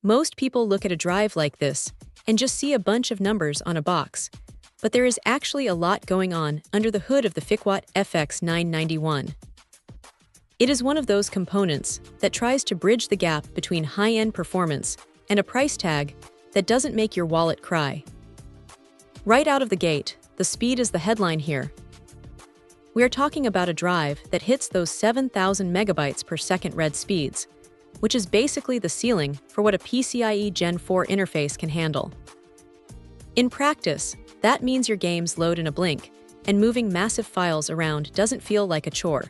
Most people look at a drive like this and just see a bunch of numbers on a box, but there is actually a lot going on under the hood of the Fikwot FX991. It is one of those components that tries to bridge the gap between high-end performance and a price tag that doesn't make your wallet cry. Right out of the gate, the speed is the headline here. We are talking about a drive that hits those 7,000 megabytes per second read speeds, which is basically the ceiling for what a PCIe Gen 4 interface can handle. In practice, that means your games load in a blink, and moving massive files around doesn't feel like a chore.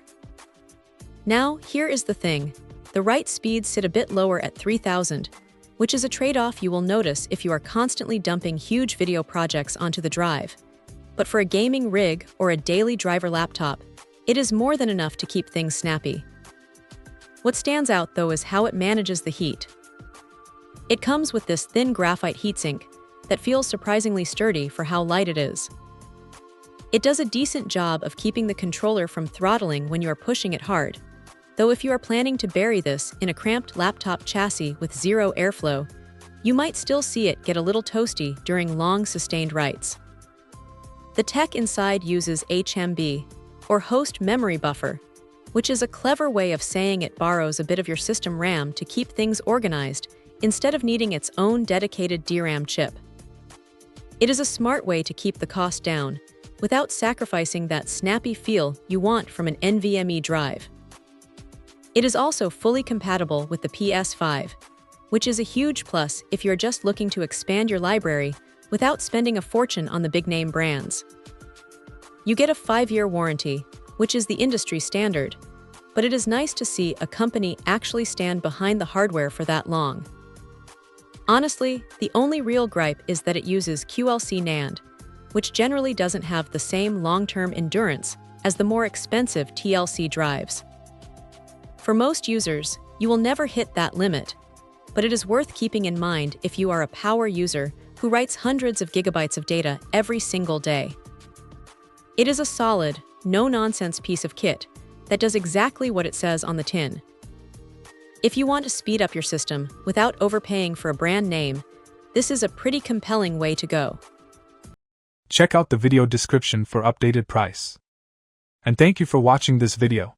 Now, here is the thing. The write speeds sit a bit lower at 3,000, which is a trade-off you will notice if you are constantly dumping huge video projects onto the drive. But for a gaming rig or a daily driver laptop, it is more than enough to keep things snappy. What stands out, though, is how it manages the heat. It comes with this thin graphite heatsink that feels surprisingly sturdy for how light it is. It does a decent job of keeping the controller from throttling when you are pushing it hard, though if you are planning to bury this in a cramped laptop chassis with zero airflow, you might still see it get a little toasty during long, sustained writes. The tech inside uses HMB, or Host Memory Buffer, which is a clever way of saying it borrows a bit of your system RAM to keep things organized instead of needing its own dedicated DRAM chip. It is a smart way to keep the cost down without sacrificing that snappy feel you want from an NVMe drive. It is also fully compatible with the PS5, which is a huge plus if you're just looking to expand your library without spending a fortune on the big-name brands. You get a 5-year warranty, which is the industry standard, but it is nice to see a company actually stand behind the hardware for that long. Honestly, the only real gripe is that it uses QLC NAND, which generally doesn't have the same long-term endurance as the more expensive TLC drives. For most users, you will never hit that limit, but it is worth keeping in mind if you are a power user who writes hundreds of gigabytes of data every single day. It is a solid, no-nonsense piece of kit that does exactly what it says on the tin. If you want to speed up your system without overpaying for a brand name, this is a pretty compelling way to go. Check out the video description for updated price. And thank you for watching this video.